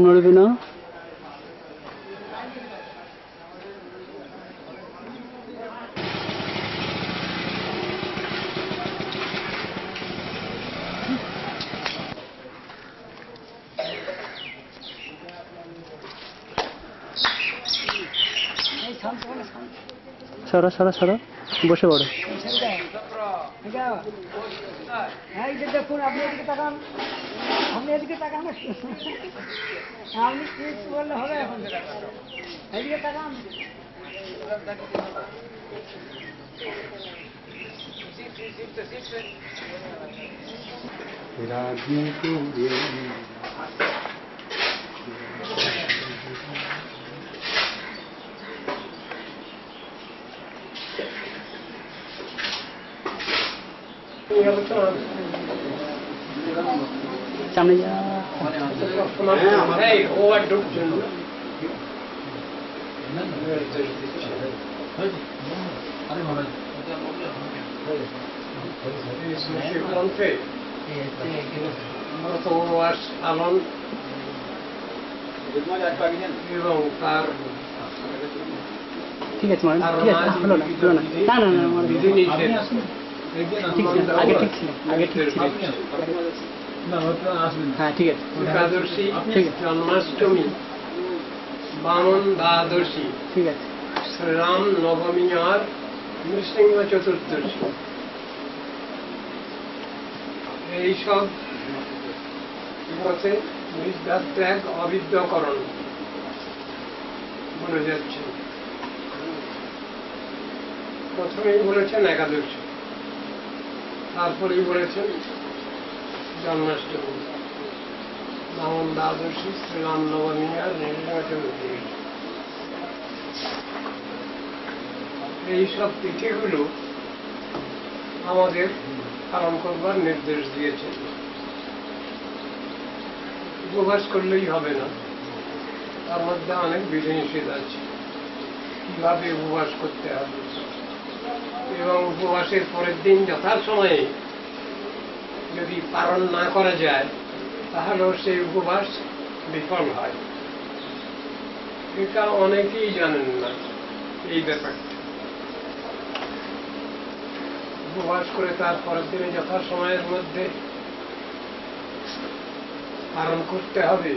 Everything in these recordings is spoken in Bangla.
নড়বে না। সরা সরা সরা, বসে পড়ো। দেখুন আপনি এদিকে তাকান, আপনি এদিকে তাকান, আপনি ঠিক বললে হবে। এখন এদিকে তাকান। সামনে যা। পালন এবং তার ঠিক আছে মানে ঠিক আছে, হলো না হলো না, না না না আমার বিধি নিষেধ ঠিক ছিল, আগে ঠিক ছিল, আগে ঠিক ছিল। হ্যাঁ ঠিক আছে, একাদশী, ঠিক আছে, জন্মাষ্টমী, বামন দ্বাদশী, ঠিক আছে। শ্রীরাম নবমী আর নৃসিংহ চতুর্দশী, এইসব ব্রতে বিদ্যাত্যাগ অবিদ্যাকরণ বলে যাচ্ছে। প্রথমেই বলেছেন একাদশী, তারপরেই বলেছেন জন্মাষ্টমী, বামন দ্বাদশী, শ্রীরাম নবমী আর নৃসিংহ চতুর্দশী। এইসব তিথিগুলো আমাদের পালন করবার নির্দেশ দিয়েছেন। উপবাস করলেই হবে না, তার মধ্যে অনেক বিধিনিষেধ আছে, কিভাবে উপবাস করতে হবে, এবং উপবাসের পরের দিন যথাসময়ে যদি পালন না করা যায় তাহলেও সেই উপবাস বিফল হয়। এটা অনেকেই জানেন না এই ব্যাপারটা। উপবাস করে তার পরের দিনে যথাসময়ের মধ্যে পালন করতে হবে,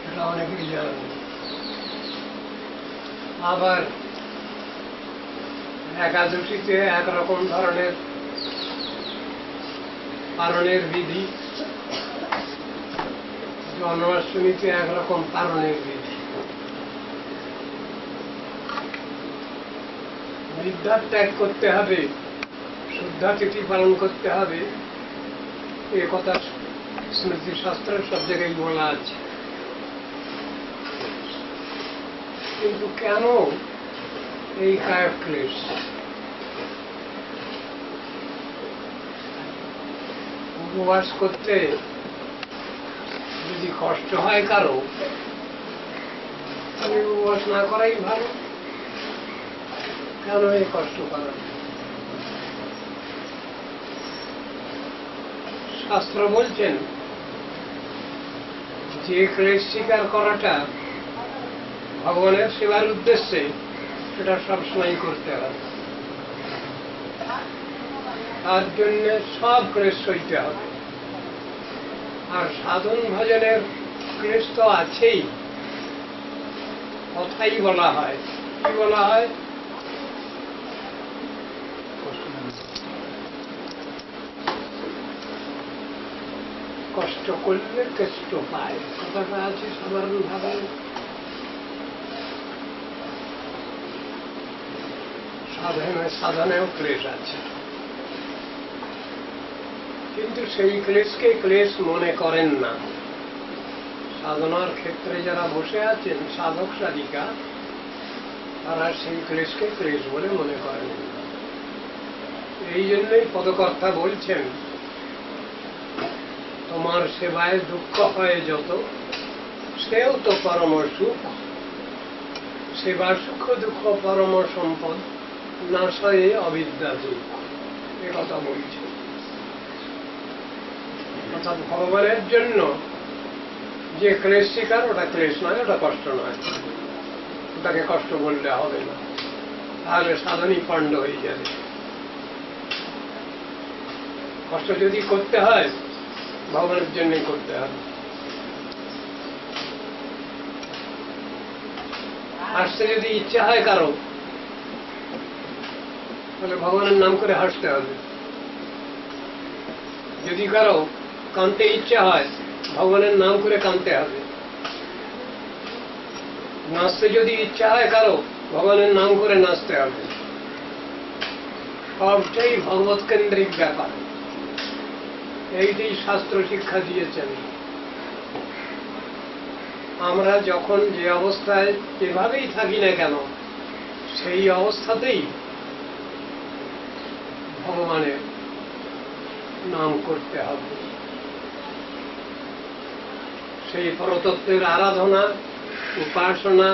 এটা অনেকেই জানেন। আবার একাদশীতে একরকম ধরনের পালনের বিধি, জন্মাষ্টমীতে একরকম পালনের বিধি। বিদ্যা ত্যাগ করতে হবে, শুদ্ধা তিথি পালন করতে হবে, এ কথা স্মৃতি শাস্ত্রের সব জায়গায় বলা আছে। কিন্তু কেন এই কায়ক ক্লেশ? উপবাস করতে যদি কষ্ট হয় কারো, তাহলে উপবাস না করাই ভালো। কেন এই কষ্ট করা? শাস্ত্র বলছেন যে ক্লেশ স্বীকার করাটা ভগবানের সেবার উদ্দেশ্যে, সেটা সবসময় করতে হবে। তার জন্য সব ক্লেশ সইতে হবে। আর সাধন ভজনের ক্লেশ তো আছেই, কথাই বলা হয়। কি বলা হয়? কষ্ট করলে কেষ্ট পায়, কথাটা আছে সাধারণ ভাবে। সাধনেও ক্লেশ আছে, কিন্তু সেই ক্লেশকে ক্লেশ মনে করেন না। সাধনার ক্ষেত্রে যারা বসে আছেন, সাধক সাধিকা, তারা সেই ক্লেশকে ক্লেশ বলে মনে করেন না। এই জন্যই পদকর্তা বলছেন, তোমার সেবায় দুঃখ হয় যত, সেও তো পরম সুখ। সেবা সুখ দুঃখ পরম সম্পদ, নাশয়ে অবিদ্যা দুঃখ। এ কথা বলছে। অর্থাৎ ভগবানের জন্য যে ক্লেশ শিকার ওটা ক্লেশ নয়, ওটা কষ্ট নয়, ওটাকে কষ্ট বললে হবে না, তাহলে সাধনই পণ্ড হয়ে যাবে। কষ্ট যদি করতে হয় ভগবানের জন্যই করতে হবে। হাসতে যদি ইচ্ছা হয় কারো, তাহলে ভগবানের নাম করে হাসতে হবে। যদি কারো কাঁদতে ইচ্ছা হয় ভগবানের নাম করে কাঁদতে হবে। নাচতে যদি ইচ্ছা হয় কারো ভগবানের নাম করে নাচতে হবে। সবটাই ভগবত কেন্দ্রিক ব্যাপার। এইটাই শাস্ত্র শিক্ষা দিয়েছেন। আমরা যখন যে অবস্থায় যেভাবেই থাকি না কেন, সেই অবস্থাতেই ভগবানের নাম করতে হবে। সেই পরতত্ত্বের আরাধনা উপাসনা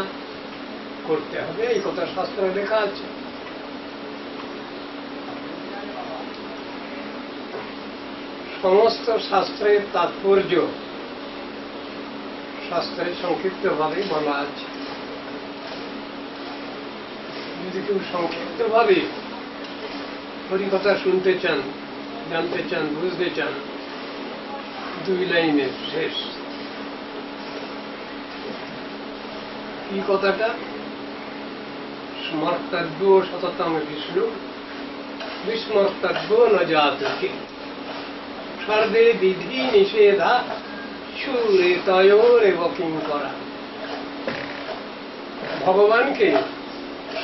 করতে হবে, এই কথা শাস্ত্রে লেখা আছে। সমস্ত শাস্ত্রের তাৎপর্য শাস্ত্রে সংক্ষিপ্ত ভাবে বলা আছে। যদি কেউ সংক্ষিপ্ত ভাবে হরিকথা শুনতে চান, জানতে চান, বুঝতে চান, 2 লাইনে শেষ। কি কথাটা? স্মর্তব্য সততম বিষ্ণু বিস্মর্তব্য ন জাতকে সর্বে বিধি নিষেধা সুরে তয়োরেব কিঙ্করা। ভগবানকে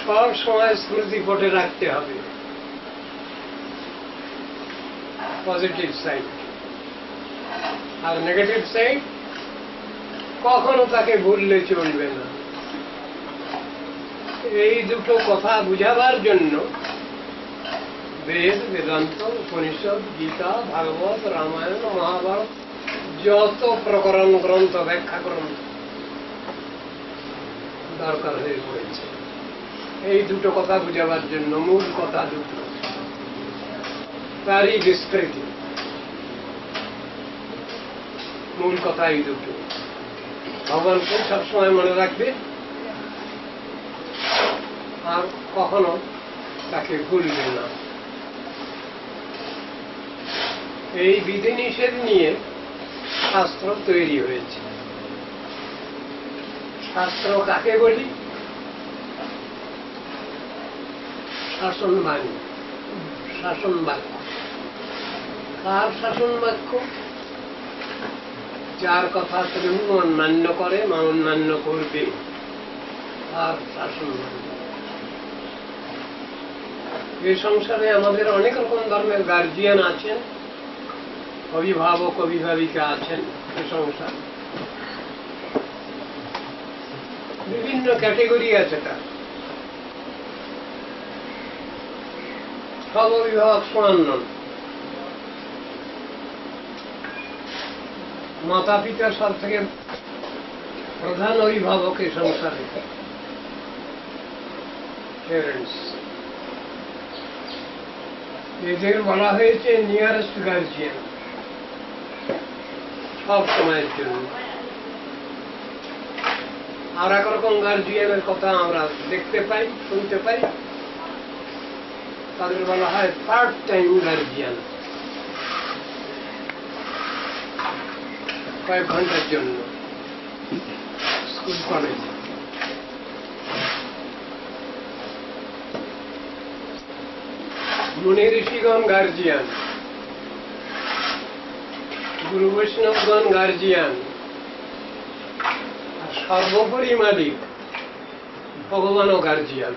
সব সময় স্মৃতি পটে রাখতে হবে, পজিটিভ সাইড। আর নেগেটিভ সাইড কখনো তাকে ভুললে চলবে না। এই দুটো কথা বুঝাবার জন্য বেদ, বেদান্ত, উপনিষদ, গীতা, ভাগবত, রামায়ণ, মহাভারত, যত প্রকরণ গ্রন্থ, ব্যাখ্যা গ্রন্থ দরকার হয়ে পড়েছে। এই দুটো কথা বুঝাবার জন্য মূল কথা দুটো, তারই বিস্তৃতি। মূল কথা এই দুটো। ভগবানকে সবসময় মনে রাখবে আর কখনো তাকে ভুলবে না। এই বিধিনিষেধ নিয়ে শাস্ত্র তৈরি হয়েছে। শাস্ত্র কাকে বলি? শাসন বাণী, শাসন বাক্য। কার শাসন বাক্য? যার কথা তুমি অন্যান্য করে মা অন্যান্য করবে, আর শাসন বাণী। এই সংসারে আমাদের অনেক রকম ধর্মের গার্জিয়ান আছেন, অভিভাবক অভিভাবিকা আছেন। এই সংসার বিভিন্ন ক্যাটেগরি আছে, তার সব অভিভাবক সমান নন। মাতা পিতা সব থেকে প্রধান অভিভাবক এই সংসারে, প্যারেন্টস। এদের বলা হয়েছে নিয়ারেস্ট গার্জিয়ান সব সময়ের জন্য। আর এক রকম গার্জিয়ানের কথা আমরা দেখতে পাই, শুনতে পাই, তাদের বলা হয় পার্ট টাইম গার্জিয়ান, কয়েক ঘন্টার জন্য স্কুল কলেজ। মুনি ঋষিগণ গার্জিয়ান, গুরু বৈষ্ণবগণ গার্জিয়ান, আর সর্বোপরি মালিক ভগবানও গার্জিয়ান।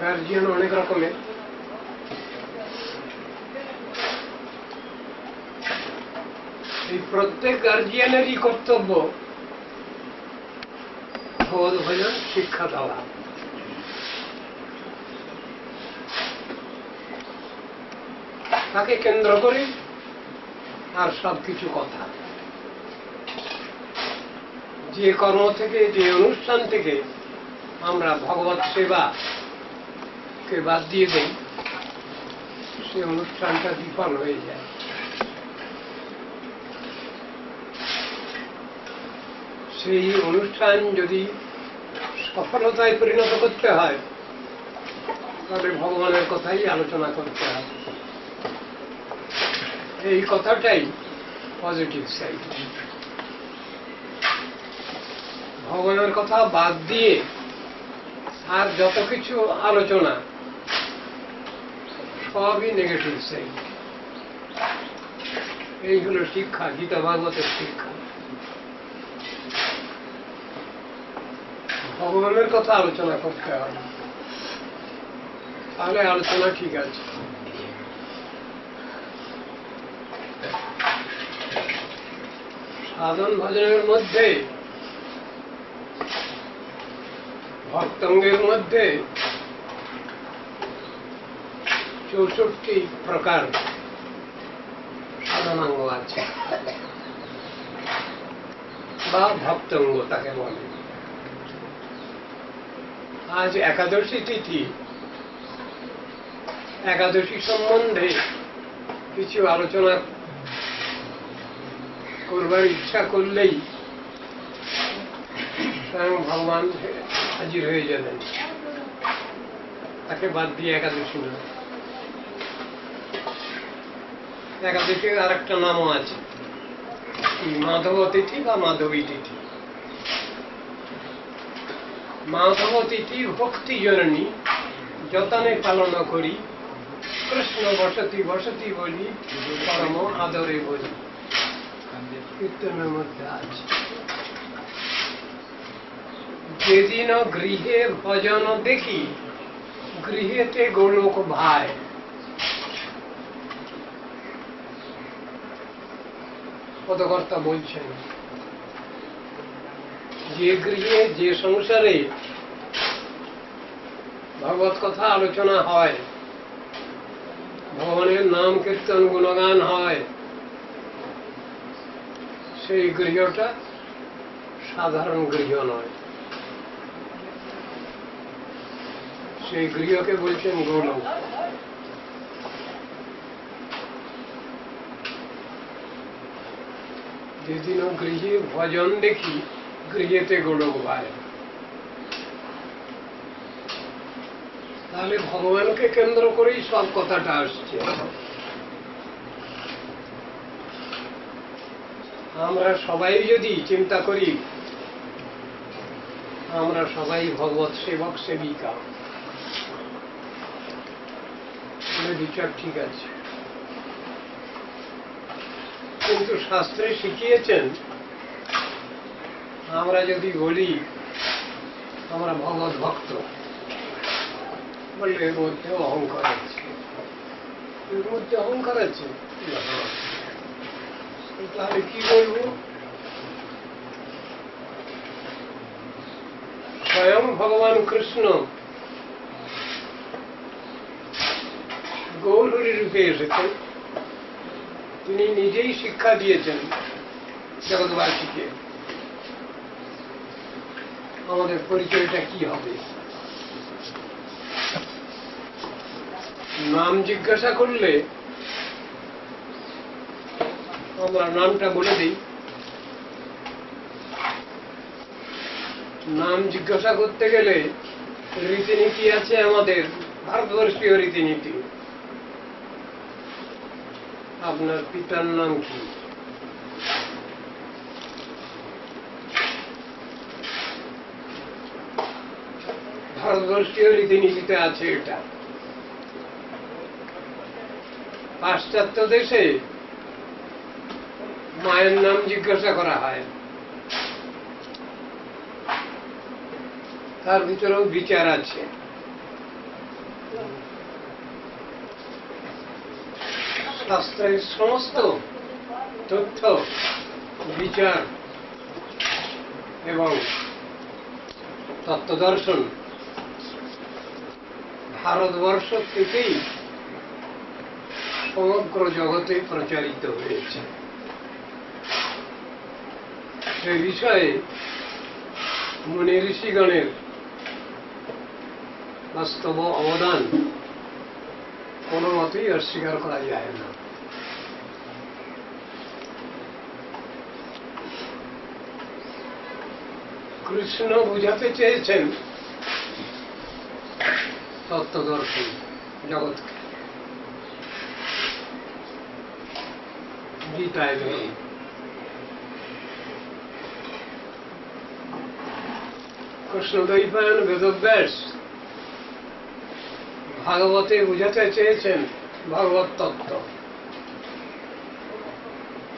গার্জিয়ান অনেক রকমের। এই প্রত্যেক গার্জিয়ানেরই কর্তব্য ভগবত ভজন শিক্ষা দেওয়া। তাকে কেন্দ্র করে আর সবকিছু কথা। যে কর্ম থেকে, যে অনুষ্ঠান থেকে আমরা ভগবত সেবা কে বাদ দিয়ে দেই, সে অনুষ্ঠানটা বিফল হয়ে যায়। সেই অনুষ্ঠান যদি সফলতায় পরিণত করতে হয় তাহলে ভগবানের কথাই আলোচনা করতে হবে। এই কথাটাই পজিটিভ সাইড। ভগবানের কথা বাদ দিয়ে আর যত কিছু আলোচনা সবই নেগেটিভ সাইড। এই হলো শিক্ষা, গীতা ভাগবতের শিক্ষা। ভগবানের কথা আলোচনা করতে হবে, তাহলে আলোচনা ঠিক আছে। সাধন ভজনের মধ্যে, ভক্তঙ্গের মধ্যে 64 প্রকার সাধনাঙ্গ আছে বা ভক্তঙ্গ তাকে বলে। আজ একাদশী তিথি, একাদশী সম্বন্ধে কিছু আলোচনা করবার ইচ্ছা করলেই স্বয়ং ভগবান হাজির হয়ে যাবেন। তাকে বাদ দিয়ে একাদশী না। একাদশীর আর একটা নামও আছে, মাধব তিথি বা মাধবী তিথি। মাধব তিথি ভক্তি জননী যতনে পালন করি, কৃষ্ণ বসতি বসতি বলি পরম আদরে বলি। কীর্তনের মধ্যে আছে, যেদিন গৃহে ভজন দেখি, গৃহেতে গোলক ভাই। পদকর্তা বলছেন, যে গৃহে যে সংসারে ভগবত কথা আলোচনা হয়, ভগবানের নাম কীর্তন গুণগান হয়, সেই গৃহটা সাধারণ গৃহ নয়। সেই গৃহকে বলছেন গোলক। যেদিন গৃহে ভজন দেখি, গৃহেতে গোলক ভাই। তাহলে ভগবানকে কেন্দ্র করেই সব কথাটা আসছে। আমরা সবাই যদি চিন্তা করি আমরা সবাই ভগবত সেবক সেবিকা, বিচার ঠিক আছে। কিন্তু শাস্ত্রে শিখিয়েছেন আমরা যদি বলি আমরা ভগবত ভক্ত, বললে এর মধ্যে অহংকার আছে। এর মধ্যে অহংকার আছে, তাহলে কি বলবো? স্বয়ং ভগবান কৃষ্ণ গৌরহরি রূপে এসেছেন। তিনি নিজেই শিক্ষা দিয়েছেন জগৎবাসীকে আমাদের পরিচয়টা কি হবে। নাম জিজ্ঞাসা করলে আমরা নামটা বলে দিই। নাম জিজ্ঞাসা করতে গেলে রীতিনীতি আছে আমাদের, ভারতবর্ষীয় রীতিনীতি। আপনার পিতার নাম কি? ভারতবর্ষীয় রীতিনীতিতে আছে এটা। পাশ্চাত্য দেশে মায়ের নাম জিজ্ঞাসা করা হয়, তার ভিতরেও বিচার আছে। শাস্ত্রের সমস্ত তথ্য, বিচার এবং তত্ত্বদর্শন ভারতবর্ষ থেকেই সমগ্র জগতে প্রচারিত হয়েছে। সে বিষয়ে মুনি ঋষিগণের বাস্তব অবদান কোনো মতেই অস্বীকার করা যায় না। কৃষ্ণ বুঝাতে চেয়েছেন তত্ত্বদর্শন জগৎকে, গীতায় ধরুন, কৃষ্ণদ্বৈপায়ন বেদব্যাস ভাগবতে বুঝাতে চেয়েছেন ভগবত তত্ত্ব।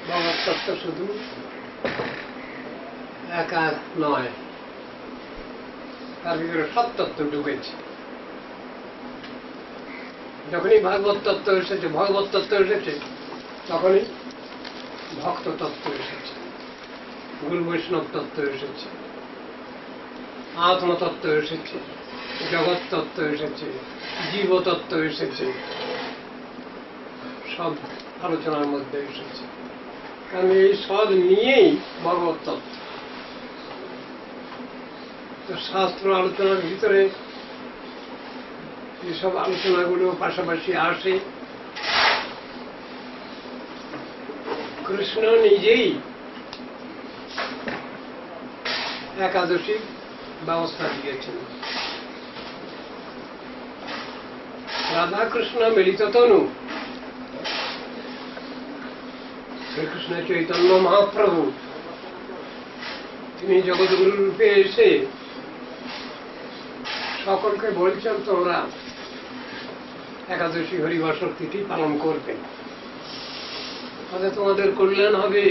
ভগবত তত্ত্ব শুধু একা নয়, তার ভিতরে সব তত্ত্ব ঢুকেছে। যখনই ভাগবত তত্ত্ব এসেছে, ভগবত তত্ত্ব এসেছে, তখনই ভক্ত তত্ত্ব এসেছে, গুরু বৈষ্ণব তত্ত্ব এসেছে, আত্মতত্ত্ব এসেছে, জগৎ তত্ত্ব এসেছে, জীবতত্ত্ব এসেছে, সব আলোচনার মধ্যে এসেছে। কারণ এই সব নিয়েই ভগবত তত্ত্ব। তো শাস্ত্র আলোচনার ভিতরে এইসব আলোচনাগুলো পাশাপাশি আসে। কৃষ্ণ নিজেই একাদশী ব্যবস্থা দিয়েছেন। রাধাকৃষ্ণ মিলিত তনু শ্রীকৃষ্ণ চৈতন্য মহাপ্রভু তিনি জগৎগুরু রূপে এসে সকলকে বলছেন তোমরা একাদশী হরিবাসর তিথি পালন করবে, তাহলে তোমাদের কল্যাণ হবে।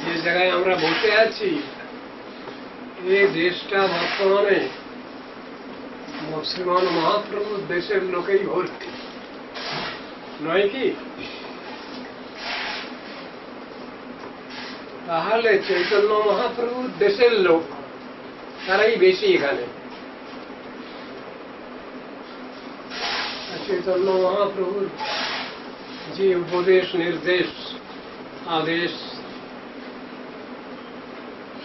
যে জায়গায় আমরা বসে আছি এই দেশটা বর্তমানে শ্রীমান মহাপ্রভুর দেশের লোকেই ভর্তি, নয় কি? তাহলে চৈতন্য মহাপ্রভুর দেশের লোক তারাই বেশি এখানে। চৈতন্য মহাপ্রভুর যে উপদেশ, নির্দেশ, আদেশ,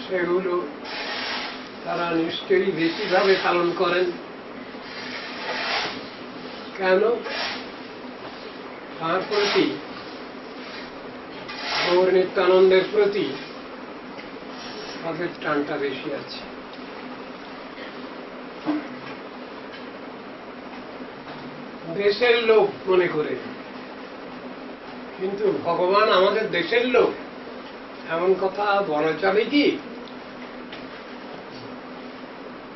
সেগুলো তারা নিশ্চয়ই বেশিভাবে পালন করেন। কেন? তার প্রতি, গৌর নিত্যানন্দের প্রতি তাদের টানটা বেশি আছে। দেশের লোক মনে করে, কিন্তু ভগবান আমাদের দেশের লোক, এমন কথা বলা যাবে কি?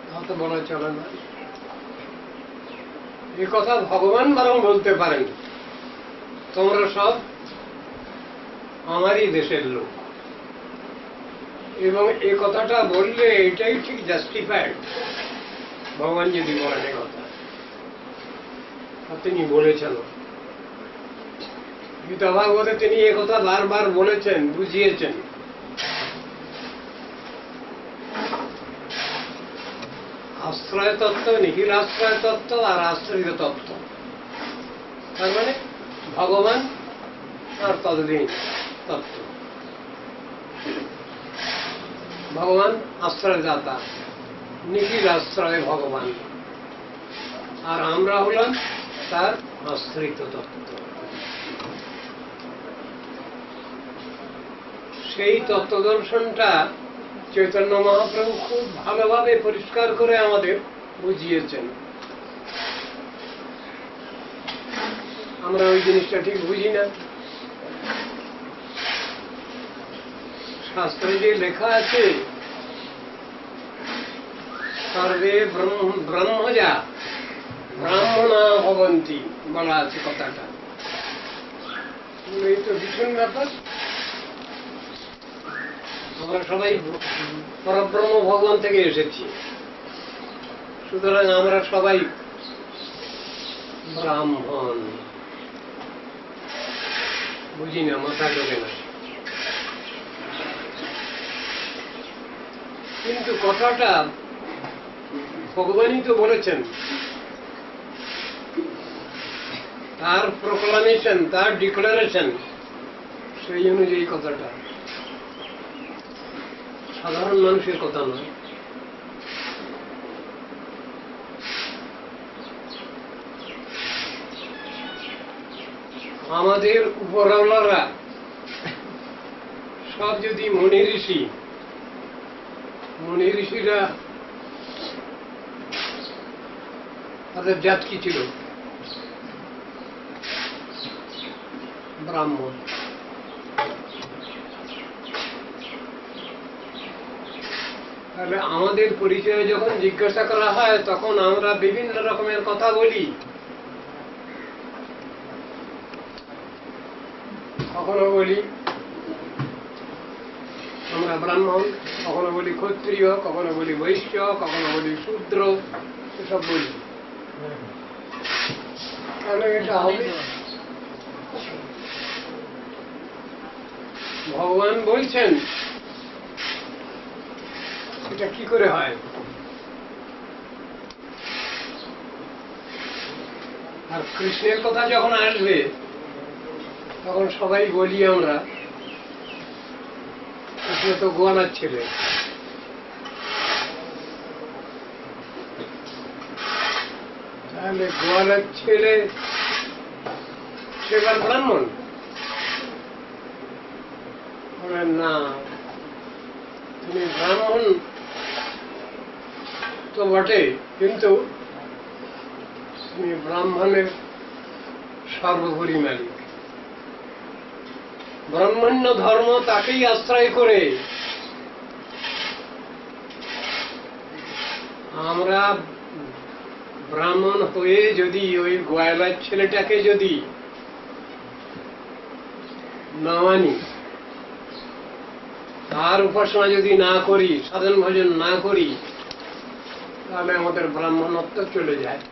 তা তো বলা চলে না। এ কথা ভগবান বরং বলতে পারেন, তোমরা সব আমারই দেশের লোক। এবং এ কথাটা বললে এটাই ঠিক জাস্টিফাইড, ভগবান যদি বলেন এ কথা। তিনি বলেছেন, গীতা ভাগবতে তিনি এ কথা বারবার বলেছেন, বুঝিয়েছেন। আশ্রয় তত্ত্ব, নিখিল আশ্রয় তত্ত্ব আর আশ্রয় তত্ত্ব, তার মানে ভগবান আর ততদিন তত্ত্ব। ভগবান আশ্রয়দাতা, নিখিল আশ্রয় ভগবান, আর আমরা হলাম তার আশ্রিত তত্ত্ব। সেই তত্ত্ব দর্শনটা চৈতন্য মহাপ্রভু খুব ভালোভাবে পরিষ্কার করে আমাদের বুঝিয়েছেন। আমরা ওই জিনিসটা ঠিক বুঝি না। শাস্ত্রে যে লেখা আছে, সর্বে ব্রহ্মজা ব্রাহ্মণা ভবন্তি বলা আছে কথাটা। এই তো ভীষণ ব্যাপার। আমরা সবাই পরব্রহ্ম ভগবান থেকে এসেছি, সুতরাং আমরা সবাই ব্রাহ্মণ। বুঝি না, মাথা ঢোকে না। কিন্তু কথাটা ভগবানই তো বলেছেন, তার প্রোক্লামেশন, তার ডিক্লারেশন, সেই অনুযায়ী কথাটা, সাধারণ মানুষের কথা নয়। আমাদের উপরওয়ালারা সব যদি মুনি ঋষিরা তাদের জাত কি ছিল? ব্রাহ্মণ। তাহলে আমাদের পরিচয় যখন জিজ্ঞাসা করা হয় তখন আমরা বিভিন্ন রকমের কথা বলি। কখনো বলি আমরা ব্রাহ্মণ, কখনো বলি ক্ষত্রিয়, কখনো বলি বৈশ্য, কখনো বলি শূদ্র, এসব বলি। তাহলে এটা হবে? ভগবান বলছেন এটা কি করে হয়? আর কৃষ্ণের কথা যখন আসবে তখন সবাই বলি আমরা কৃষ্ণ তো গোয়ালার ছেলে। তাহলে গোয়ালার ছেলে সেবার ব্রাহ্মণ? বলেন না, তিনি ব্রাহ্মণ তো বটে, কিন্তু তিনি ব্রাহ্মণের সর্বোপরি মালিক। ব্রাহ্মণ্য ধর্ম তাকেই আশ্রয় করে আমরা ব্রাহ্মণ হয়ে যদি ওই গোয়ালার ছেলেটাকে যদি না মানি, তার উপাসনা যদি না করি, সাধন ভজন না করি, তাহলে আমাদের ব্রাহ্মণত্ব চলে যায়।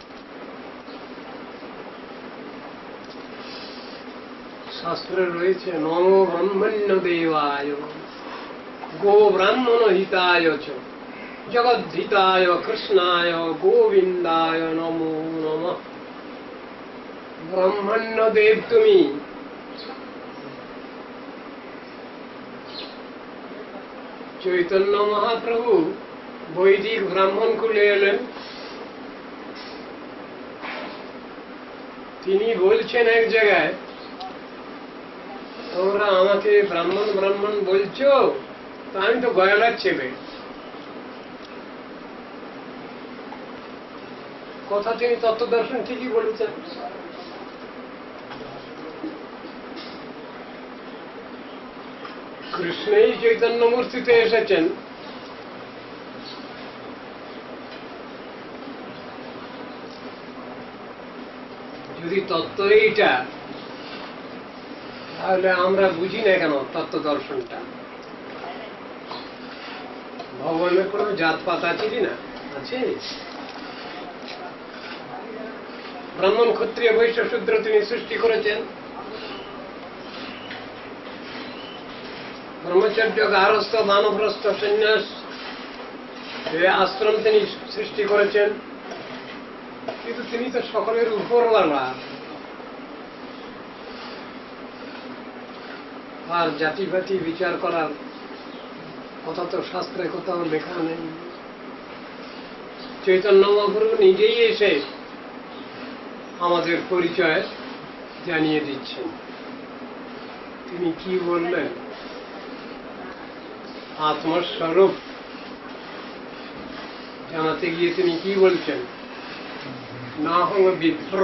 শাস্ত্রে রয়েছে নম ব্রহ্মণ্য দেবায় গো ব্রাহ্মণ হিতায় চ জগদ্ধিতায় কৃষ্ণায় গোবিন্দায় নমো নমঃ। ব্রহ্মণ্য দেব তুমি, চৈতন্য মহাপ্রভু বৈদিক ব্রাহ্মণ কুলে এলেন। তিনি বলছেন এক জায়গায়, তোমরা আমাকে ব্রাহ্মণ ব্রাহ্মণ বলছো, তা আমি তো গয়ালার ছেলে। কথা তিনি তত্ত্ব দর্শন ঠিকই বলেছেন। কৃষ্ণই চৈতন্য মূর্তিতে এসেছেন। যদি তত্ত্ব এইটা, তাহলে আমরা বুঝি না কেন তত্ত্ব দর্শনটা? ভগবানের কোনো জাত পাত আছে কি না? আছে। ব্রাহ্মণ ক্ষত্রিয় বৈশ্য শূদ্র তিনি সৃষ্টি করেছেন। ব্রহ্মচর্য গারস্থ মানভ্রস্থ সন্ন্যাস আশ্রম তিনি সৃষ্টি করেছেন। কিন্তু তিনি তো সকলের উপরওয়ালা। আর জাতিপাতি বিচার করার কথা তো শাস্ত্রে কোথাও লেখা নেই। চৈতন্য মহাপ্রভু নিজেই এসে আমাদের পরিচয় জানিয়ে দিচ্ছেন। তিনি কি বললেন? আত্মস্বরূপ জানাতে গিয়ে তিনি কি বলছেন? না হং বিপ্র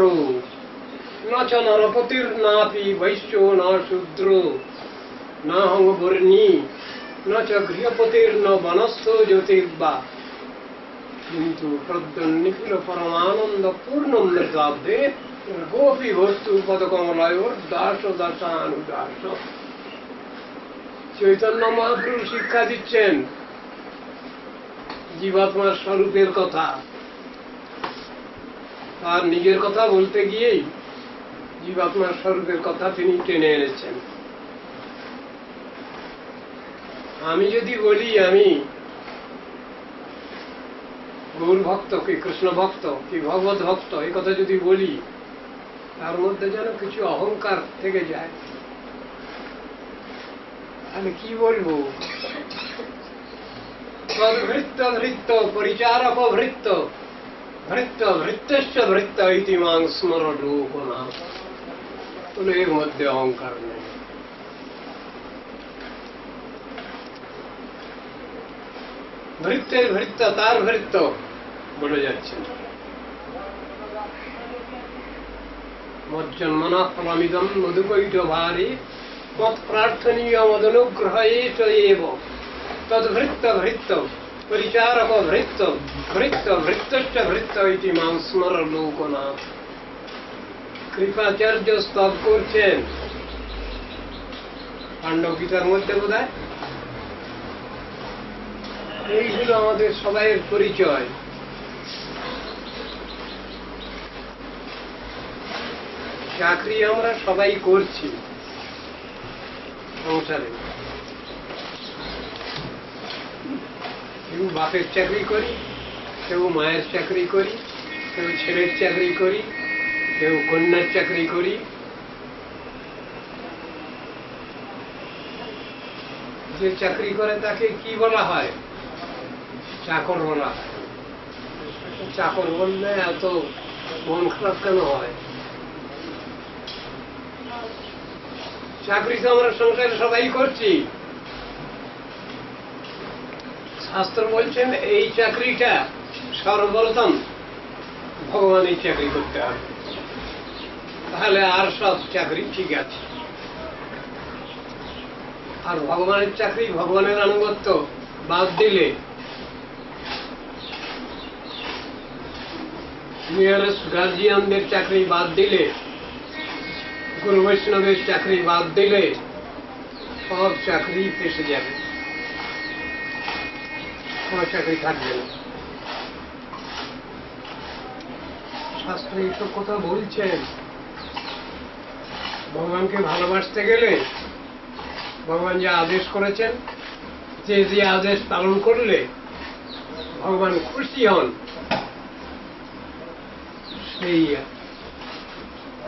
না চ নরপতির নাপি বৈশ্য না শূদ্র না হং বর্ণী না চ গৃহপতির ন বনস্থ জ্যোতির্বা কিন্তু প্রদ্যন্নিখিল পরমানন্দ পূর্ণ মৃতাব্দে গোপী বস্তু পদকমলয়োর দাস দাসানুদাস। চৈতন্য মহাপ্রভু শিক্ষা দিচ্ছেন জীবাত্মার স্বরূপের কথা। তার নিজের কথা বলতে গিয়েই জীবাত্মার স্বরূপের কথা তিনি টেনে এনেছেন। আমি যদি বলি আমি গৌর ভক্ত কি কৃষ্ণ ভক্ত কি ভগবত ভক্ত, এই কথা যদি বলি, তার মধ্যে যেন কিছু অহংকার থেকে যায়। আমি কি বলবো? ভৃত্য ভৃত্য পরিচারক ভৃত্য ভৃত্য ভৃত্যশ্চ ভৃত্য ইতি মাং স্মর লোকনাথ। বলে এর মধ্যে অহংকার নেই। ভৃত্যের ভৃত্য তার ভৃত্য বলে যাচ্ছেন। মজ্জন্মনা ফলমিদম মধুকৈট ভারী মত প্রার্থনীয় মদনুগ্রহীত এব তদ্ভৃত্ত ভৃত্য পরিচারক ভৃত্য ভৃত্য ভৃত্যশ্চ ভৃত্য ইতি মাং স্মর লোকনাথ। কৃপাচার্য স্তব করছেন পাণ্ডব গীতার মধ্যে বোধহয়। এই হলো আমাদের সবাইয়ের পরিচয়। চাকরি আমরা সবাই করছি সংসারে। কেউ বাপের চাকরি করি, কেউ মায়ের চাকরি করি, কেউ ছেলের চাকরি করি, কেউ কন্যার চাকরি করি। যে চাকরি করে তাকে কি বলা হয়? চাকর বলা হয়। চাকর বললে এত মন খারাপ কেন হয়? চাকরি তো আমরা সংসারে সবাই করছি। শাস্ত্র বলছেন এই চাকরিটা সর্বপ্রথম ভগবানের চাকরি করতে হবে, তাহলে আর সব চাকরি ঠিক আছে। আর ভগবানের চাকরি, ভগবানের আনুগত্য বাদ দিলে, নিয়ারেস্ট গার্জিয়ানদের চাকরি বাদ দিলে, গুরু বৈষ্ণবের চাকরি বাদ দিলে সব চাকরি ফেসে যাবে, কোনো চাকরি থাকবে না। শাস্ত্রে এইসব কথা বলছেন। ভগবানকে ভালোবাসতে গেলে ভগবান যে আদেশ করেছেন, যে যে আদেশ পালন করলে ভগবান খুশি হন, সেই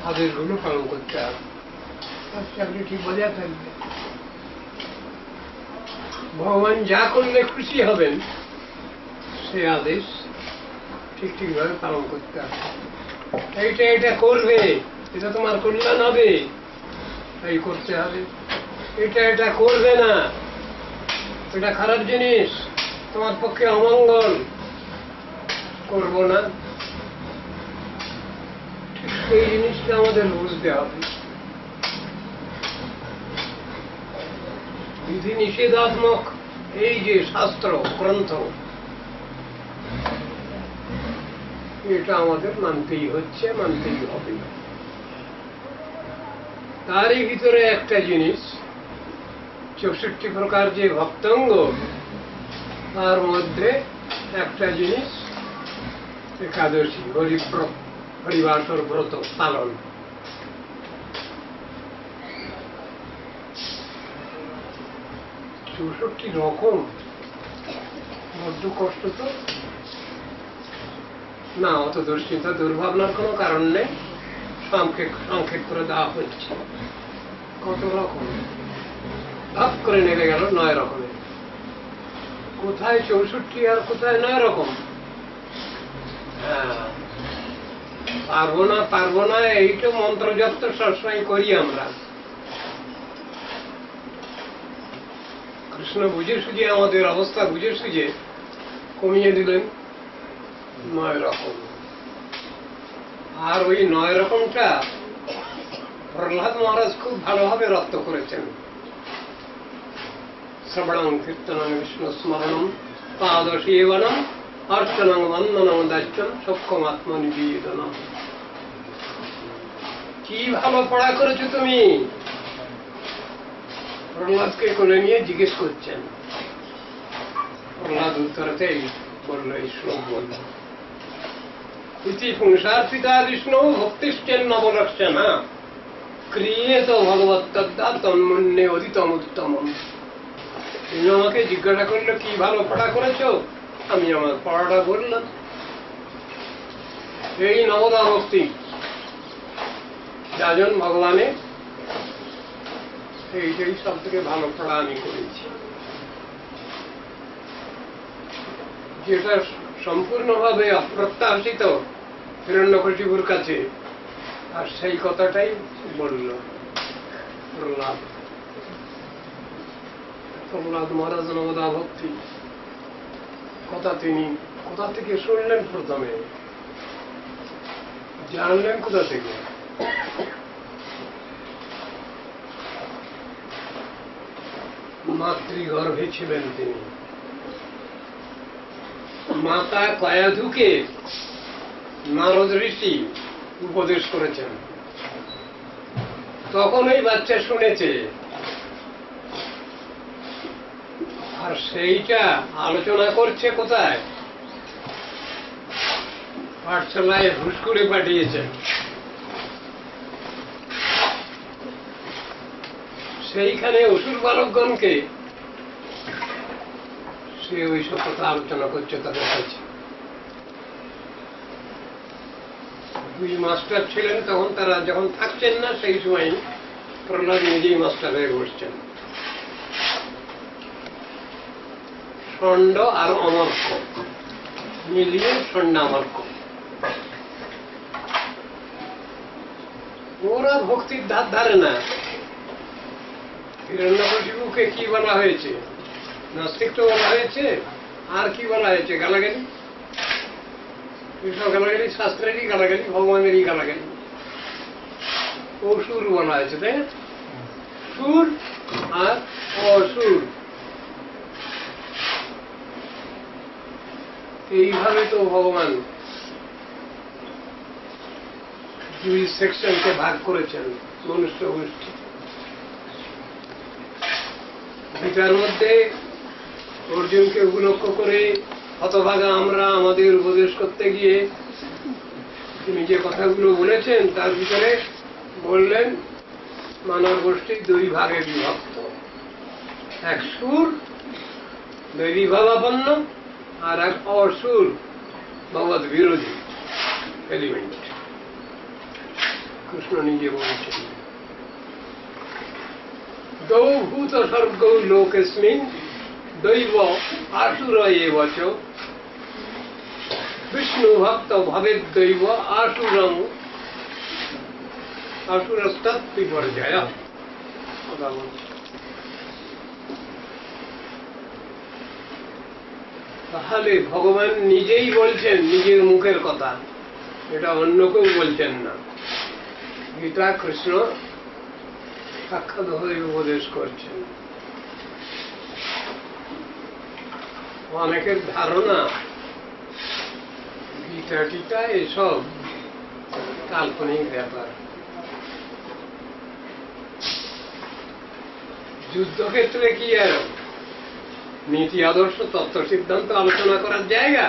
আদেশগুলো পালন করতে হবে। চাকরি ঠিক বজায় থাকবে। ভগবান যা করলে খুশি হবেন সেই আদেশ ঠিক ঠিকভাবে পালন করতে হবে। এইটা এটা করবে, এটা তোমার কল্যাণ হবে, এই করতে হবে। এটা এটা করবে না, এটা খারাপ জিনিস, তোমার পক্ষে অমঙ্গল, করব না। এই জিনিসটা আমাদের বুঝতে হবে। বিধি নিষেধাত্মক এই যে শাস্ত্র গ্রন্থ, এটা আমাদের মানতেই হচ্ছে, মানতেই হবে। তারই ভিতরে একটা জিনিস, 64 প্রকার যে ভক্তাঙ্গ, তার মধ্যে একটা জিনিস একাদশী, হরিবাসর ব্রত পালন। চৌষট্টি রকম, বড্ড কষ্ট তো না। অত দুশ্চিন্তা দুর্ভাবনার কোনো কারণ নেই, সংক্ষেপ করে দেওয়া হচ্ছে। কত রকম ভাব করে নেমে গেল 9 রকমের। কোথায় 64 আর কোথায় 9 রকম? হ্যাঁ, পারবো না এইটা মন্ত্র জপ তো সবসময় করি আমরা। কৃষ্ণ বুঝে সুঝে, আমাদের অবস্থা বুঝে সুঝে কমিয়ে দিলেন 9 রকম। আর ওই 9 রকমটা প্রহ্লাদ মহারাজ খুব ভালোভাবে রপ্ত করেছেন। শ্রবণং কীর্তনং বিষ্ণু স্মরণম পাদ সেবনম অর্চনং বন্দনং দাস্যম সক্ষম আত্মনিবেদনম। কি ভালো পড়া করেছো তুমি? প্রহ্লাদকে কোলে নিয়ে জিজ্ঞেস করছেন। প্রহ্লাদ উত্তরতেই বলল, এই শ্লোক বলল, ইতি পুংসার পিতা বিষ্ণু ভক্তিশ্চেন্নবলক্ষণা ক্রিয়েত ভগবত্তদ্দা তন্মন্যে অধিতম উত্তমম। তুমি আমাকে জিজ্ঞাসা করলে কি ভালো পড়া করেছো, আমি আমার পড়াটা বললাম। এই নবদা ভক্তি যাজন ভগবানের, এইটাই সব থেকে ভালো পড়া আমি করেছি। যেটা সম্পূর্ণভাবে অপ্রত্যাশিত হিরণ্যকশিপুর কাছে, আর সেই কথাটাই বলল প্রহ্লাদ। প্রহ্লাদ মহারাজ নবদা ভক্তি কথা তিনি কোথা থেকে শুনলেন? প্রথমে জানলেন কোথা থেকে? মাতৃগর্ভে ছিলেন তিনি। মাতা কয়াধুকে নারদ ঋষি উপদেশ করেছেন, তখন ওই বাচ্চা শুনেছে। আর সেইটা আলোচনা করছে কোথায়? পাঠশালায় হুশ করে পাঠিয়েছেন। সেইখানে অসুর বালকগণকে সে ওইসব কথা আলোচনা করছে তাদের কাছে। দুই মাস্টার ছিলেন তখন, তারা যখন থাকছেন না সেই সময় প্রহ্লাদ নিজেই মাস্টার হয়ে বসছেন। ষণ্ড আর অমর্ক মিলিয়ে ষণ্ডামর্ক। ওরা ভক্তির ধার ধারে না। হিরণ্যকশিপুকে কি বলা হয়েছে? নাস্তিক তো বলা হয়েছে। আর কি বলা হয়েছে? গালাগালি। এসব গালাগালি শাস্ত্রেরই গালাগালি, ভগবানেরই গালাগালি। অসুর বলা হয়েছে, তাই না? সুর আর অসুর, এইভাবে তো ভগবান দুই সেকশনকে ভাগ করেছেন মনুষ্য গোষ্ঠী। গীতার মধ্যে অর্জুনকে উপলক্ষ করে হতভাগা আমরা আমাদের উপদেশ করতে গিয়ে তিনি যে কথাগুলো বলেছেন তার ভিতরে বললেন মানব গোষ্ঠী দুই ভাগে বিভক্ত। এক সুর দৈবী ভাবাপন্ন, আর এক অসুর ভগবত বিরোধী এলিমেন্ট। কৃষ্ণ নিজে বলছেন দৌ ভূত স্বর্গ লোকেস্মিন দৈব আসুর এব চ বিষ্ণু ভক্ত ভবেদ দৈব আসুরম আসুরস্তৎ বিপর্যয়। কথা বলছে। তাহলে ভগবান নিজেই বলছেন নিজের মুখের কথা, এটা অন্য কেউ বলছেন না। গীতা কৃষ্ণ সাক্ষাৎ হয়ে উপদেশ করছেন। অনেকের ধারণা গীতা টিতা এসব কাল্পনিক ব্যাপার। যুদ্ধক্ষেত্রে কি আর নীতি আদর্শ তত্ত্ব সিদ্ধান্ত আলোচনা করার জায়গা?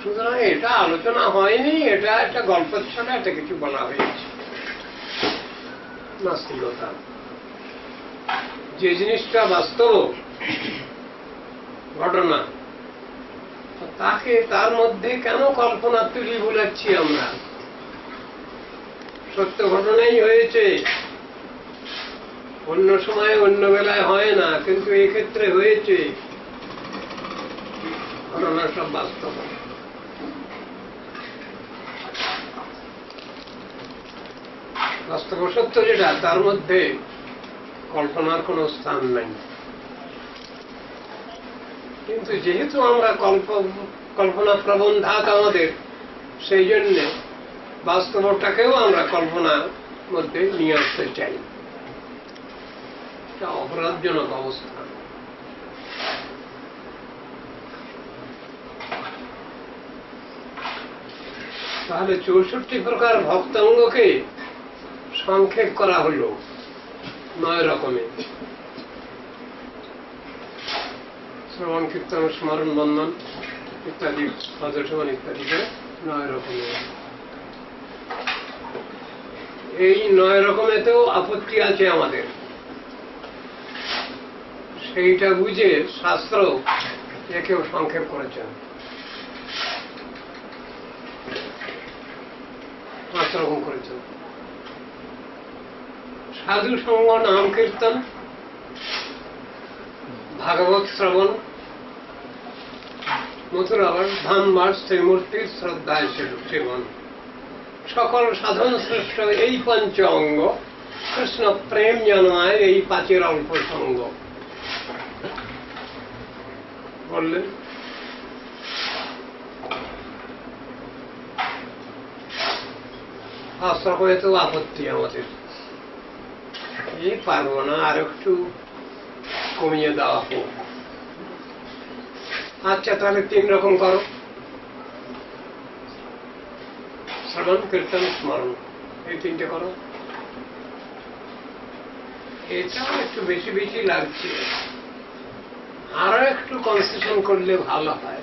সুতরাং এটা আলোচনা হয়নি, এটা একটা গল্প ছড়া, এটা কিছু বলা হয়েছে। নাস্তিকতা। যে জিনিসটা বাস্তব ঘটনা, তাকে তার মধ্যে কেন কল্পনা তুলি বোলাচ্ছি আমরা? সত্য ঘটনাই হয়েছে, অন্য সময় অন্য বেলায় হয় না, কিন্তু এক্ষেত্রে হয়েছে। ঘটনা সব বাস্তব। বাস্তব সত্য যেটা, তার মধ্যে কল্পনার কোনো স্থান নাই। কিন্তু যেহেতু আমরা কল্পনা প্রবণ ধাত আমাদের, সেই জন্য বাস্তবটাকেও আমরা কল্পনার মধ্যে নিয়ে আসতে চাই। এটা অপরাধজনক অবস্থা। তাহলে 64 প্রকার ভক্তাঙ্গকে সংক্ষেপ করা হলো 9 রকমে। শ্রবণ কীর্তন স্মরণ বন্ধন ইত্যাদি পদসমান ইত্যাদি 9 রকমে। এই 9 রকমেতেও আপত্তি আছে আমাদের, সেইটা বুঝে শাস্ত্র একেও সংক্ষেপ করেছেন। 5 রকম করেছেন। সাধু সঙ্গ, নাম কীর্তন, ভাগবত শ্রবণ, মথুরাবার ধামবাস শ্রীমূর্তির শ্রদ্ধায় সেবন। সকল সাধন শ্রেষ্ঠ এই পঞ্চ অঙ্গ, কৃষ্ণ প্রেম জন্মায় এই পাঁচের অল্প সঙ্গ। বললেন আশ্রম হয়তো আপত্তি আমাদের, এই পারবো না, আর একটু কমিয়ে দেওয়া হোক। আচ্ছা তাহলে 3 রকম করো, শ্রবণ কীর্তন স্মরণ, এই 3টে করো। এটাও একটু বেশি বেশি লাগছে, আরো একটু কনসেশন করলে ভালো হয়।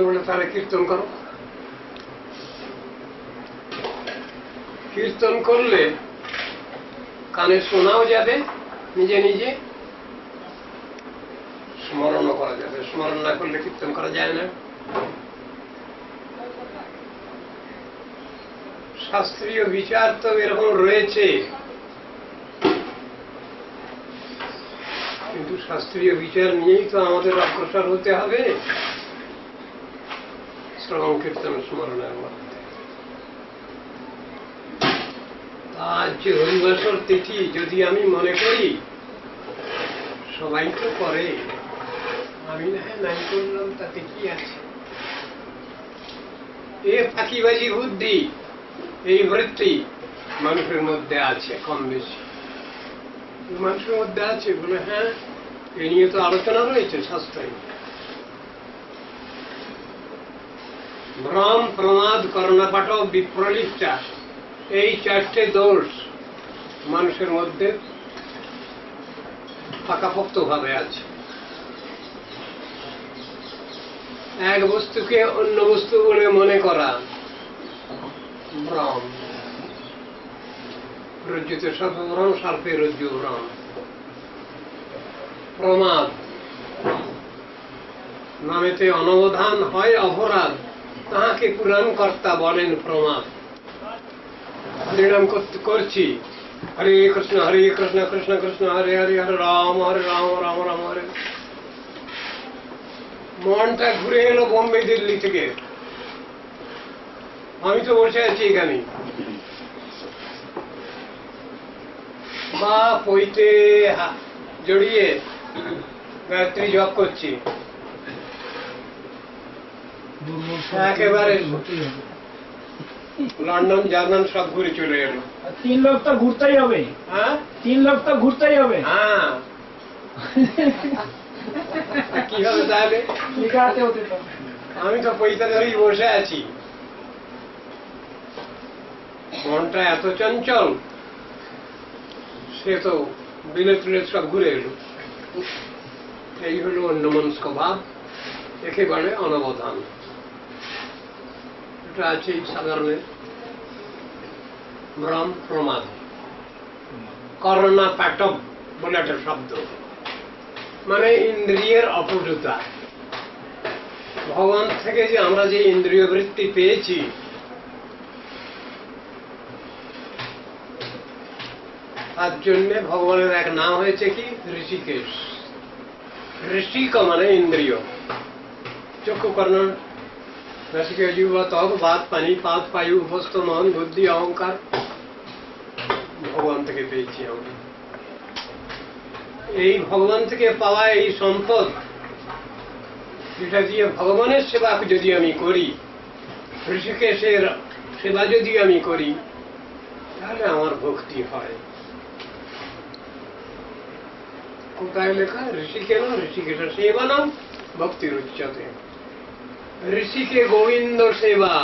বলে তাহলে কীর্তন করো। কীর্তন করলে কানে শোনাও যাবে, নিজে নিজে স্মরণও করা যাবে। স্মরণ না করলে কীর্তন করা যায় না। শাস্ত্রীয় বিচার তো এরকম রয়েছে, কিন্তু শাস্ত্রীয় বিচার নিয়েই তো আমাদের অগ্রসর হতে হবে শ্রবণ কীর্তন স্মরণের মধ্যে। আজ যে হরিবাসর তিথি যদি আমি মনে করি সবাই তো করে, আমি না হয় নাই করলাম, তাতে কি আছে? এ ফাঁকিবাজি বুদ্ধি, এই বৃত্তি মানুষের মধ্যে আছে কম বেশি, মানুষের মধ্যে আছে বলে হ্যাঁ এ নিয়ে তো আলোচনা রয়েছে শাস্ত্রে। ভ্রম, প্রমাদ, কর্ণপাঠ, বিপ্রলিপ্তা, এই 4টে দোষ মানুষের মধ্যে পাকাপোক্ত ভাবে আছে। এক বস্তুকে অন্য বস্তু বলে মনে করা ভ্রম। রজ্জুতে সর্বভ্রম, সর্পে রজ্জু ভ্রম। প্রমাদ, নামেতে অনবধান হয় অপরাধ, তাহাকে পুরাণ কর্তা বলেন প্রমাদ। হরিনাম করছি, হরে কৃষ্ণ কৃষ্ণ কৃষ্ণ হরে হরে, হরে রাম রাম রাম হরে। মনটা ঘুরে এলো বোম্বে দিল্লি থেকে, আমি তো বসে আছি এখানে, বা পইতে জড়িয়ে গায়ত্রী জপ করছি, একেবারে লন্ডন জার্মান সব ঘুরে চলে এলো। 3 লোক তো ঘুরতেই হবে। হ্যাঁ 3 লোক তো ঘুরতেই হবে। হ্যাঁ কি হবে তাহলে? আমি তো পয়সা ধরেই বসে আছি, মনটা এত চঞ্চল, সে তো বিলেত টিলেত সব ঘুরে এলো। এই হলো অন্যমনস্ক ভাব, একেবারে অনবধান। এটা আছে সাধারণের ভ্রম, প্রমাদ। করোনা প্যাটব বলে একটা শব্দ, মানে ইন্দ্রিয়ের অপূর্ণতা। ভগবান থেকে যে আমরা যে ইন্দ্রিয় বৃত্তি পেয়েছি, তার জন্য ভগবানের এক নাম হয়েছে কি ঋষিকেশ। ঋষিক মানে ইন্দ্রিয়, চক্ষু, কর্ণ, নাসিকা, জিহ্বা, ত্বক, বাত, পানি, পাত, পায়ু, উপস্থ, মন, বুদ্ধি, অহংকার ভগবান থেকে পেয়েছি আমরা। এই ভগবান থেকে পাওয়া এই সম্পদ, যেটা দিয়ে ভগবানের সেবা যদি আমি করি, ঋষিকেশের সেবা যদি আমি করি, তাহলে আমার ভক্তি হয়। কোথায় লেখা? ঋষিকেন ঋষিকেশ সেবানাম ভক্তির উচ্চতে। ঋষিকে গোবিন্দ সেবা,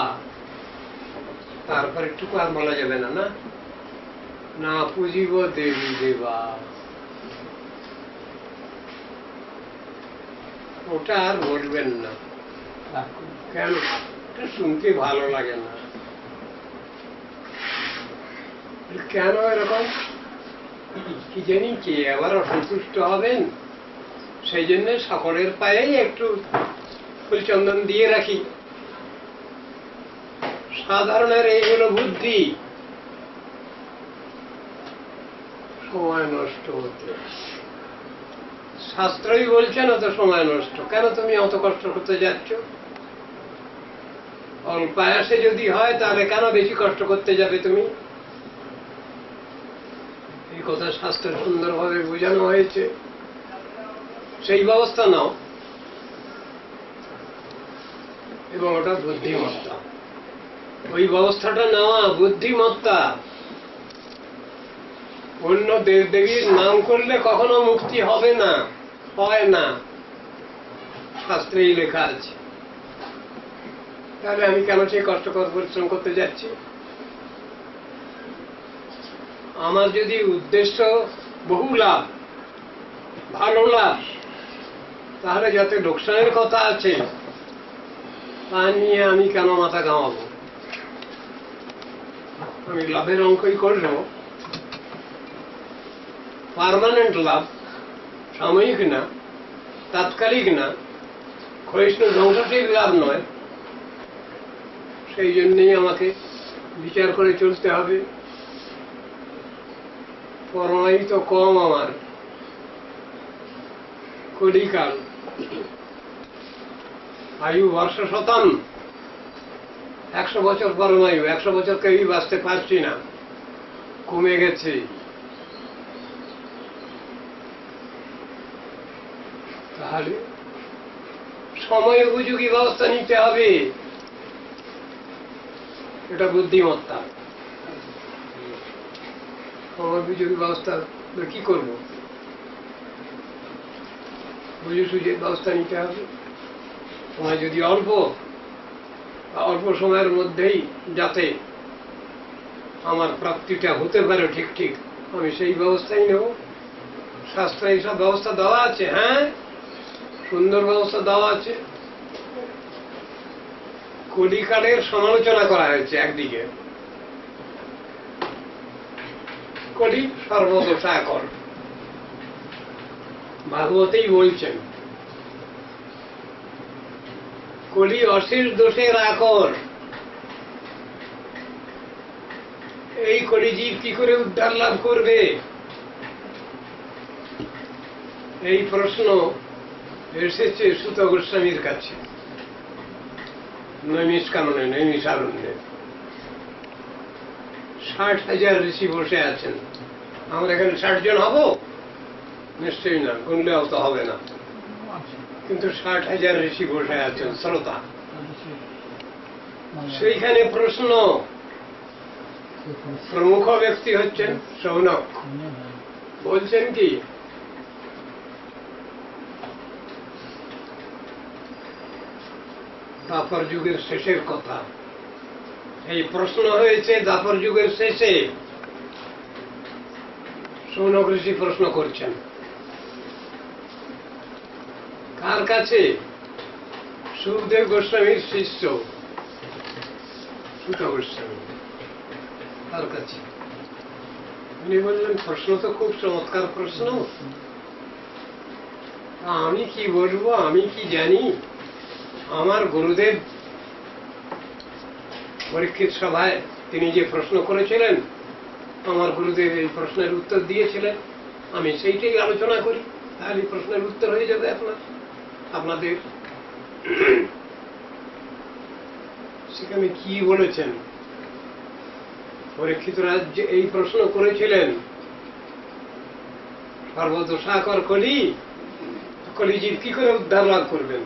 তারপর একটু আর বলা যাবে না, না না পুজিব দেবী দেবা, ওটা আর বলবেন না। কেন? শুনতে ভালো লাগে না। কেন এরকম কি জানি, কে আবার অসন্তুষ্ট হবেন, সেই জন্য সকলের পায়েই একটু ফুলচন্দন দিয়ে রাখি। সাধারণের এইগুলো বুদ্ধি, সময় নষ্ট হতে। শাস্ত্রই বলছেন অত সময় নষ্ট কেন, তুমি অত কষ্ট করতে যাচ্ছ? অল্প আয়াসে যদি হয় তাহলে কেন বেশি কষ্ট করতে যাবে তুমি? এই কথা শাস্ত্রে সুন্দরভাবে বোঝানো হয়েছে। সেই ব্যবস্থা নাও, এবং ওটা বুদ্ধিমত্তা। ওই ব্যবস্থাটা নেওয়া বুদ্ধিমত্তা। অন্য দেব দেবীর নাম করলে কখনো মুক্তি হবে না, হয় না, শাস্ত্রেই লেখা আছে। তাহলে আমি কেন সেই কষ্টকর পরিশ্রম করতে যাচ্ছি? আমার যদি উদ্দেশ্য বহু লাভ, ভালো লাভ, তাহলে যাতে লোকসানের কথা আছে তা নিয়ে আমি কেন মাথা ঘামাবো? আমি লাভের অঙ্কই করব, পার্মানেন্ট লাভ, সাময়িক না, তাৎকালিক না, ক্ষয়িষ্ণু ধ্বংসশীল লাভ নয়। সেই জন্যই আমাকে বিচার করে চলতে হবে। পরমায়ু তো কম, আমার কলিকাল, আয়ু বর্ষ শতাম, 100 বছর পরমায়ু, 100 বছর কেউই বাঁচতে পারছি না, কমে গেছে। তাহলে সময় উপযোগী ব্যবস্থা নিতে হবে, এটা বুদ্ধিমত্তা। সময় উপযোগী ব্যবস্থা কি করব? বুঝে সুঝে ব্যবস্থা নিতে হবে। সময় যদি অল্প, অল্প সময়ের মধ্যেই যাতে আমার প্রাপ্তিটা হতে পারে ঠিক ঠিক, আমি সেই ব্যবস্থাই নেব। শাস্ত্রে এইসব ব্যবস্থা দেওয়া আছে, হ্যাঁ, সুন্দর ব্যবস্থা দেওয়া আছে। কলিকালের সমালোচনা করা হয়েছে একদিকে, কলি সর্বদোষাকর, ভাগবতেই বলছেন কলি অশেষ দোষের আকর। এই কলি জীব কি করে উদ্ধার লাভ করবে? এই প্রশ্ন এসেছে সুত গোস্বামীর কাছে, নৈমিষকাননে, নৈমিষারণ্যে। 60,000 ঋষি বসে আছেন। আমরা এখানে 60 জন হব? নিশ্চয়ই না, গুনলেও তো হবে না। কিন্তু 60,000 ঋষি বসে আছেন, শ্রোতা। সেইখানে প্রশ্ন, প্রমুখ ব্যক্তি হচ্ছেন শৌনক। বলছেন কি, দ্বাপর যুগের শেষের কথা। এই প্রশ্ন হয়েছে দ্বাপর যুগের শেষে, শৌনক ঋষি প্রশ্ন করছেন কার কাছে? সুখদেব গোস্বামীর শিষ্য সুত গোস্বামী, তার কাছে। উনি বললেন, প্রশ্ন তো খুব চমৎকার প্রশ্ন, আমি কি বলবো, আমি কি জানি? আমার গুরুদেব পরীক্ষিত সভায় তিনি যে প্রশ্ন করেছিলেন, আমার গুরুদেব এই প্রশ্নের উত্তর দিয়েছিলেন, আমি সেইটাই আলোচনা করি, তাহলে প্রশ্নের উত্তর হয়ে যাবে আপনাদের। সেখানে কি বলেছেন? পরীক্ষিত রাজ এই প্রশ্ন করেছিলেন, সর্বদোষাকর কলি, কলিজীব কি করে উদ্ধার লাভ করবেন?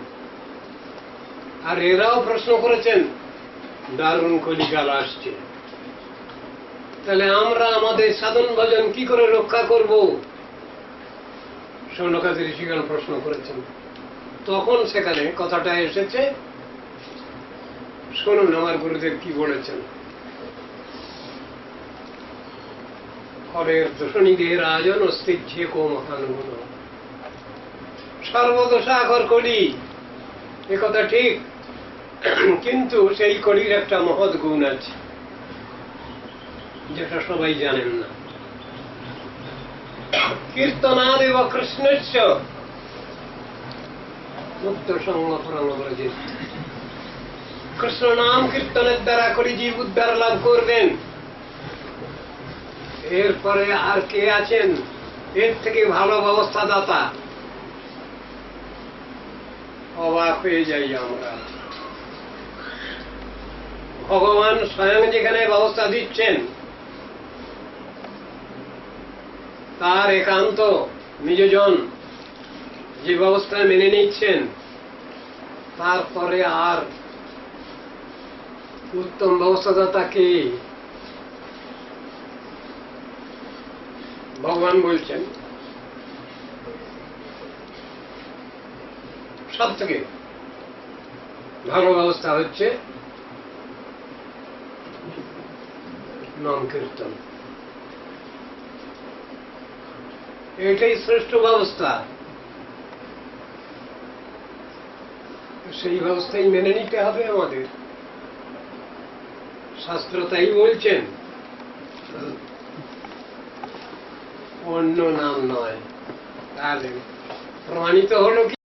আর এরাও প্রশ্ন করেছেন, দারুণ কলিকাল আসছে, তাহলে আমরা আমাদের সাধন ভজন কি করে রক্ষা করব? শৌনকাদি ঋষিগণ প্রশ্ন করেছেন। তখন সেখানে কথাটা এসেছে, শুনুন আমার গুরুদেব কি বলেছেন। হরের দোষণীদের রাজন অস্তিচ্ছে কো মহান গুণ, সর্বদোষাকর কলি, এ কথা ঠিক, কিন্তু সেই কলির একটা মহৎ গুণ আছে যেটা সবাই জানেন না। কীর্তনাদেব কৃষ্ণস্য মুক্ত সঙ্গ প্রাণব্রজে। কৃষ্ণ নাম কীর্তনের দ্বারা কলিজীব উদ্ধার লাভ করবেন। এরপরে আর কে আছেন এর থেকে ভালো ব্যবস্থাদাতা? অবাক হয়ে যাই আমরা। ভগবান স্বয়ং যেখানে ব্যবস্থা দিচ্ছেন, তার একান্ত নিজজন যে ব্যবস্থা মেনে নিচ্ছেন, তারপরে আর উত্তম ব্যবস্থাদাতা কে? ভগবান বলছেন সব থেকে ভালো ব্যবস্থা হচ্ছে নাম কীর্তন। এটাই শ্রেষ্ঠ ব্যবস্থা। সেই ব্যবস্থাই মেনে নিতে হবে আমাদের। শাস্ত্র তাই বলছেন, অন্য নাম নয়। তাহলে প্রমাণিত হলো কি?